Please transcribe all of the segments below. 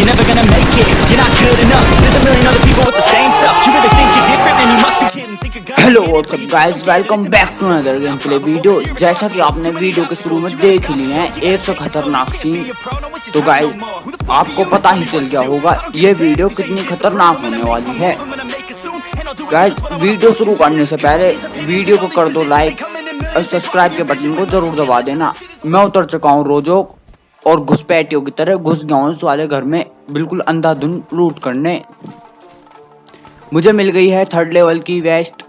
You're never gonna make it, you're not good enough. There's a million other people with the same stuff. You really think you're different, man, you must be kidding. Think you're gonna hello what's up guys, welcome back to another game play video. जैसा कि आपने video के शुरू में देख ही लिया है, एक से खतरनाक सीन। तो गाइस आपको पता ही चल गया होगा ये वीडियो कितनी खतरनाक होने वाली है। गाइस वीडियो शुरू करने से पहले वीडियो को कर दो लाइक और सब्सक्राइब के बटन को जरूर दबा देना। मैं उतर चुका हूँ रोजोक और घुसपैठियों की तरह घुस गया हूँ इस वाले घर में बिल्कुल अंधाधुंध लूट करने। मुझे मिल गई है 3rd लेवल की वेस्ट,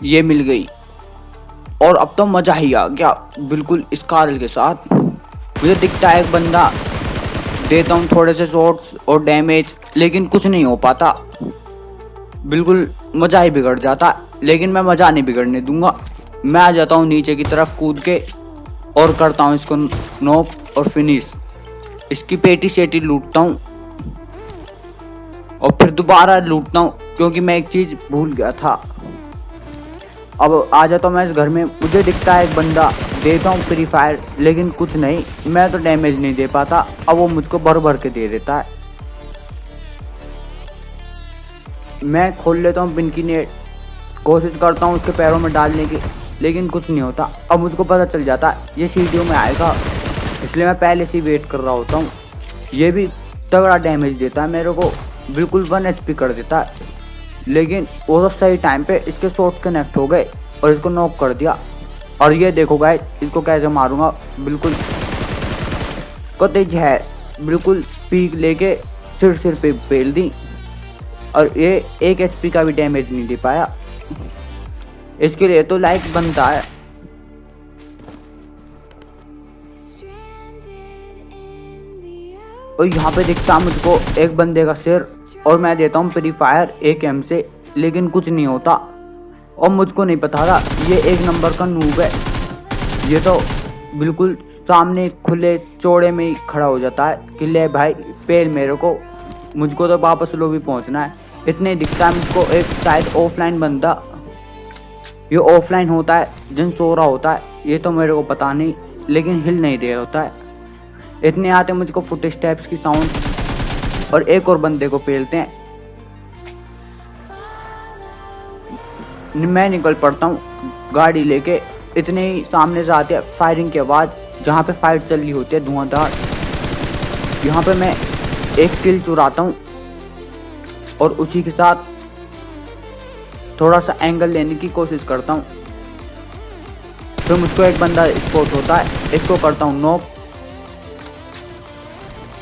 ये मिल गई और अब तो मजा ही आ गया बिल्कुल स्कारल के साथ। मुझे दिखता है एक बंदा, देता हूँ थोड़े से शॉट्स और डैमेज, लेकिन कुछ नहीं हो पाता, बिल्कुल मजा ही बिगड़ जाता। लेकिन मैं मजा नहीं बिगड़ने दूंगा। मैं आ जाता हूँ नीचे की तरफ कूद के और करता हूँ इसको नॉक और फिनिश। इसकी पेटी सेटी लूटता हूँ और फिर दोबारा लूटता हूँ क्योंकि मैं एक चीज भूल गया था। अब आ जाता हूँ मैं इस घर में। मुझे दिखता है एक बंदा, देता हूँ फ्री फायर, लेकिन कुछ नहीं, मैं तो डैमेज नहीं दे पाता। अब वो मुझको भर भर के दे देता है। मैं खोल लेता हूँ पिन की नेट, कोशिश करता हूँ उसके पैरों में डालने की, लेकिन कुछ नहीं होता। अब मुझको पता चल जाता है ये सीढ़ियों में आएगा, इसलिए मैं पहले से वेट कर रहा होता हूँ। ये भी तगड़ा डैमेज देता है मेरे को, बिल्कुल 1 HP कर देता है। लेकिन वो तो सही टाइम पे इसके शॉट कनेक्ट हो गए और इसको नॉक कर दिया। और ये देखो गाइस, इसको कैसे मारूंगा, बिल्कुल तेज है, बिल्कुल पीक लेके सिर पे पेल दी और ये 1 HP का भी डैमेज नहीं दे पाया। इसके लिए तो लाइक बनता है। और यहाँ पे दिखता मुझको एक बंदे का सिर और मैं देता हूँ फ्री फायर AKM से, लेकिन कुछ नहीं होता। और मुझको नहीं पता था ये 1 नंबर का नूब है। ये तो बिल्कुल सामने खुले चौड़े में ही खड़ा हो जाता है कि ले भाई पेल मेरे को, मुझको तो वापस लोबी पहुँचना है। इतने दिखता है मुझको एक शायद ऑफलाइन बंदा, ये ऑफलाइन होता है जिन सो रहा होता है, ये तो मेरे को पता नहीं, लेकिन हिल नहीं दे होता है। इतने आते मुझको फुट स्टेप्स की साउंड और एक और बंदे को पेलते हैं। मैं निकल पड़ता हूँ गाड़ी लेके। इतने ही सामने से आते हैं फायरिंग की आवाज़, जहाँ पे फाइट चल रही होती है धुआंधार। यहाँ पे मैं एक किल चुराता हूँ और उसी के साथ थोड़ा सा एंगल लेने की कोशिश करता हूँ। फिर मुझको एक बंदा स्पॉट होता है, इसको करता हूँ नॉक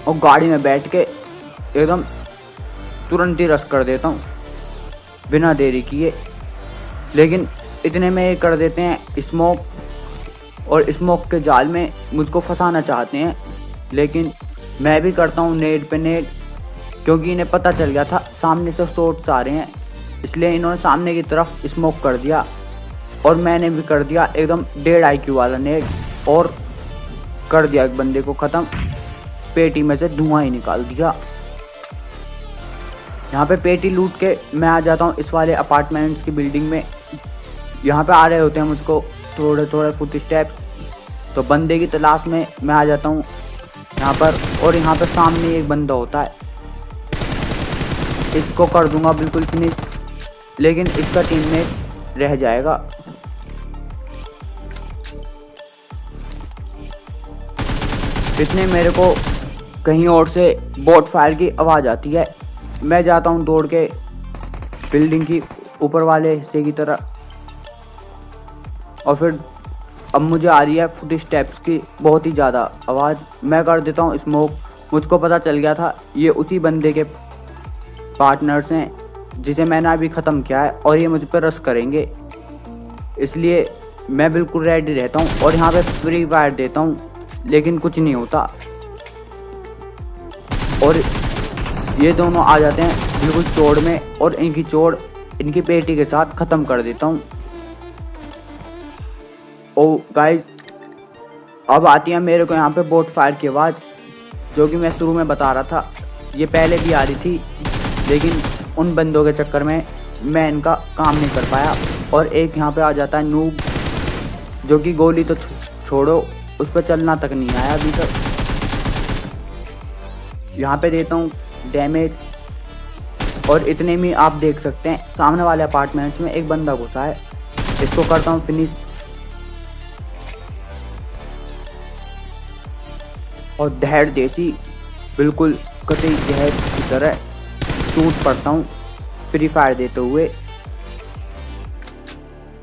और गाड़ी में बैठ के एकदम तुरंत ही रश कर देता हूँ बिना देरी किए। लेकिन इतने में ये कर देते हैं स्मोक, और स्मोक के जाल में मुझको फंसाना चाहते हैं, लेकिन मैं भी करता हूँ नेट पे नेट, क्योंकि इन्हें पता चल गया था सामने से शॉट्स आ रहे हैं, इसलिए इन्होंने सामने की तरफ स्मोक कर दिया और मैंने भी कर दिया एकदम 1.5 IQ वाला नेट और कर दिया एक बंदे को ख़त्म। पेटी में से धुआं ही निकाल दिया। यहाँ पे पेटी लूट के मैं आ जाता हूँ इस वाले अपार्टमेंट्स की बिल्डिंग में। यहाँ पे आ रहे होते हैं मुझको थोड़े थोड़े फुट स्टेप्स, तो बंदे की तलाश में मैं आ जाता हूँ यहाँ पर। और यहाँ पे सामने एक बंदा होता है, इसको कर दूंगा बिल्कुल फिनिश, लेकिन इसका टीममेट रह जाएगा। इतने मेरे को कहीं और से बॉट फायर की आवाज़ आती है। मैं जाता हूँ दौड़ के बिल्डिंग की ऊपर वाले हिस्से की तरफ, और फिर अब मुझे आ रही है फुट स्टेप्स की बहुत ही ज़्यादा आवाज़। मैं कर देता हूँ स्मोक। मुझको पता चल गया था ये उसी बंदे के पार्टनर्स हैं जिसे मैंने अभी ख़त्म किया है और ये मुझ पर रश करेंगे, इसलिए मैं बिल्कुल रेडी रहता हूँ और यहाँ पे फ्री फायर देता हूँ, लेकिन कुछ नहीं होता। और ये दोनों आ जाते हैं बिल्कुल चोड़ में और इनकी चोड़ इनकी पेटी के साथ ख़त्म कर देता हूँ। ओ गाइस, अब आती है मेरे को यहाँ पे बॉट फायर की आवाज़, जो कि मैं शुरू में बता रहा था। ये पहले भी आ रही थी, लेकिन उन बंदों के चक्कर में मैं इनका काम नहीं कर पाया। और एक यहाँ पे आ जाता है नूब, जो कि गोली तो छोड़ो उस पर चलना तक नहीं आया अभी तक। यहाँ पे देता हूँ डैमेज, और इतने में आप देख सकते हैं सामने वाले अपार्टमेंट्स में एक बंदा घुसा है। इसको करता हूँ फिनिश, और धैर्य देसी बिल्कुल कतई जहर की तरह टूट पड़ता हूँ फ्री फायर देते हुए।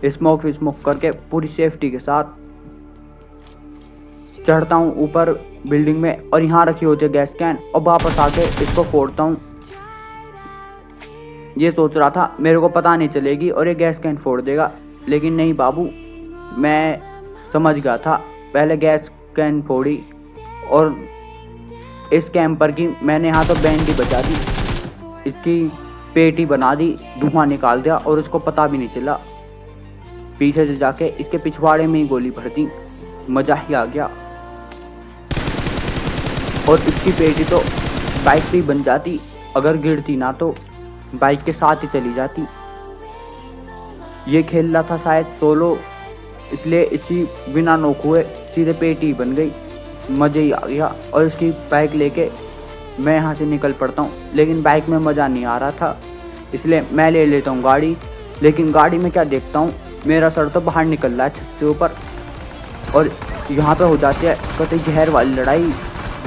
स्मोक करके पूरी सेफ्टी के साथ चढ़ता हूँ ऊपर बिल्डिंग में, और यहाँ रखी होती है गैस कैन, और वापस आके इसको फोड़ता हूँ। ये सोच रहा था मेरे को पता नहीं चलेगी और ये गैस कैन फोड़ देगा, लेकिन नहीं बाबू, मैं समझ गया था। पहले गैस कैन फोड़ी और इस कैंपर की मैंने यहाँ तो बैंड ही बचा दी, इसकी पेटी बना दी, धुआं निकाल दिया और उसको पता भी नहीं चला। पीछे से जाके इसके पिछवाड़े में ही गोली भर दी, मजा ही आ गया। और इसकी पेटी तो बाइक पे ही बन जाती, अगर गिरती ना तो बाइक के साथ ही चली जाती। ये खेल रहा था शायद सोलो, इसलिए इसी बिना नोक हुए सीधे पेटी बन गई, मज़े ही आ गया। और इसकी बाइक लेके मैं यहाँ से निकल पड़ता हूँ, लेकिन बाइक में मज़ा नहीं आ रहा था, इसलिए मैं ले लेता हूँ गाड़ी। लेकिन गाड़ी में क्या देखता हूँ, मेरा सर तो बाहर निकल रहा है छत से ऊपर। और यहाँ पे हो जाती है कतई जहर वाली लड़ाई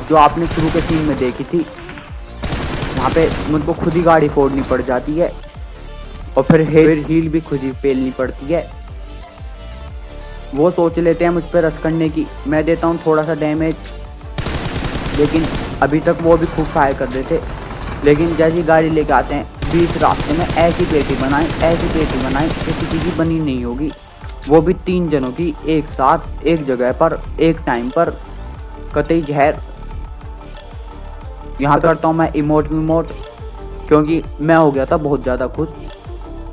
जो आपने शुरू के सीन में देखी थी। यहाँ पे मुझको खुद ही गाड़ी फोड़नी पड़ जाती है, और फिर हील भी खुद ही पेलनी पड़ती है। वो सोच लेते हैं मुझ पर रश करने की, मैं देता हूँ थोड़ा सा डैमेज, लेकिन अभी तक वो भी खूब फायर कर देते। लेकिन जैसी गाड़ी लेके आते हैं बीच रास्ते में ऐसी पेटी बनाएं कि किसी की बनी नहीं होगी, वो भी 3 जनों की एक साथ एक जगह पर एक टाइम पर, कतई जहर। यहाँ करता हूँ मैं इमोट, क्योंकि मैं हो गया था बहुत ज़्यादा खुश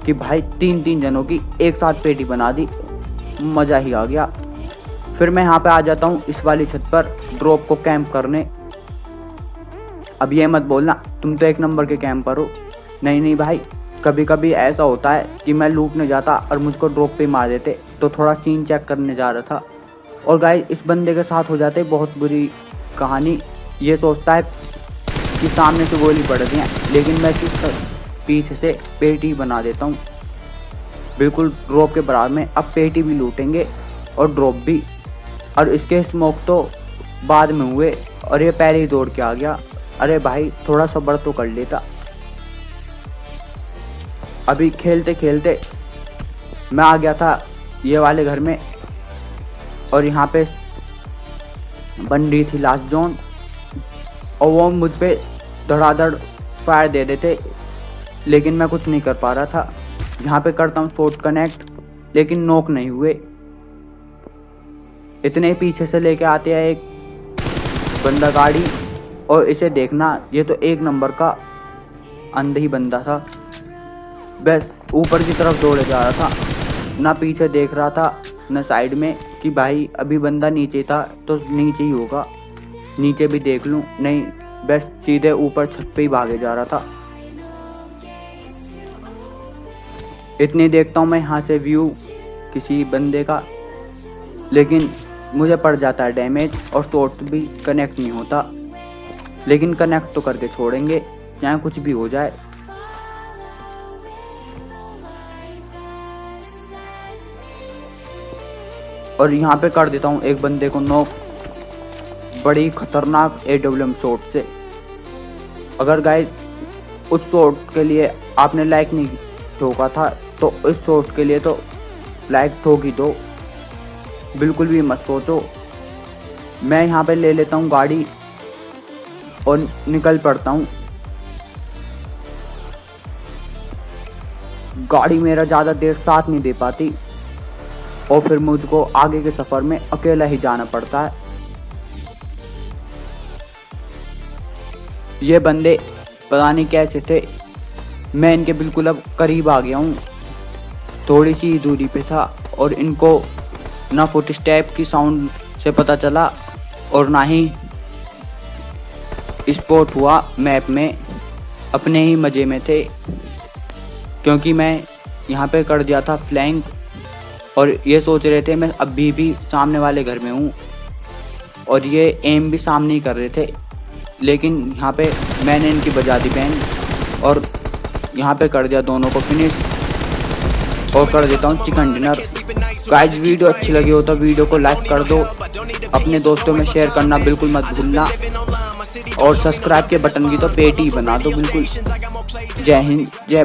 कि भाई 3 जनों की एक साथ पेटी बना दी, मज़ा ही आ गया। फिर मैं यहाँ पे आ जाता हूँ इस वाली छत पर ड्रॉप को कैंप करने। अब ये मत बोलना तुम तो 1 नंबर के कैंपर हो, नहीं भाई, कभी कभी ऐसा होता है कि मैं लूटने जाता और मुझको ड्रॉप पे मार देते, तो थोड़ा सीन चेक करने जा रहा था। और गाइस इस बंदे के साथ हो जाते बहुत बुरी कहानी। ये सोचता है कि सामने से गोली पड़ रही है, लेकिन मैं पीछे से पेटी बना देता हूँ बिल्कुल ड्रॉप के बराबर में। अब पेटी भी लूटेंगे और ड्रॉप भी, और इसके स्मोक तो बाद में हुए और ये पहले ही दौड़ के आ गया। अरे भाई थोड़ा सब्र तो कर लेता। अभी खेलते खेलते मैं आ गया था ये वाले घर में, और यहाँ पे बन रही थी लास्ट जोन, और वो मुझ पे धड़ाधड़ फायर दे देते, लेकिन मैं कुछ नहीं कर पा रहा था। यहाँ पे करता हूँ शॉट कनेक्ट, लेकिन नॉक नहीं हुए। इतने पीछे से लेके आते हैं एक बंदा गाड़ी, और इसे देखना ये तो 1 नंबर का अंधी बंदा था, बस ऊपर की तरफ दौड़े जा रहा था, ना पीछे देख रहा था न साइड में कि भाई अभी बंदा नीचे था तो नीचे ही होगा, नीचे भी देख लूं, नहीं बस सीधे ऊपर छत पे ही भागे जा रहा था। इतनी देखता हूँ मैं यहाँ से व्यू किसी बंदे का, लेकिन मुझे पड़ जाता है डैमेज और शॉट भी कनेक्ट नहीं होता। लेकिन कनेक्ट तो करके छोड़ेंगे चाहे कुछ भी हो जाए। और यहाँ पे कर देता हूँ एक बंदे को नॉक, बड़ी खतरनाक AWM शॉट से। अगर गाइस उस शॉट के लिए आपने लाइक नहीं ठोका था तो इस शॉट के लिए तो लाइक ठोक ही दो, बिल्कुल भी मत सोचो। मैं यहाँ पे ले लेता हूँ गाड़ी और निकल पड़ता हूँ। गाड़ी मेरा ज़्यादा देर साथ नहीं दे पाती और फिर मुझको आगे के सफ़र में अकेला ही जाना पड़ता है। ये बंदे पता नहीं कैसे थे, मैं इनके बिल्कुल अब करीब आ गया हूँ, थोड़ी सी दूरी पे था और इनको ना फुट स्टेप की साउंड से पता चला और ना ही स्पॉट हुआ मैप में। अपने ही मज़े में थे क्योंकि मैं यहाँ पे कर दिया था फ्लैंक और ये सोच रहे थे मैं अभी भी सामने वाले घर में हूँ और ये एम भी सामने ही कर रहे थे। लेकिन यहाँ पे मैंने इनकी बजा दी बैंड और यहाँ पे कर दिया दोनों को फिनिश और कर देता हूँ चिकन डिनर। गाइस वीडियो अच्छी लगी हो तो वीडियो को लाइक कर दो, अपने दोस्तों में शेयर करना बिल्कुल मत भूलना और सब्सक्राइब के बटन की तो पेटी ही बना दो बिल्कुल। जय हिंद जय भारत।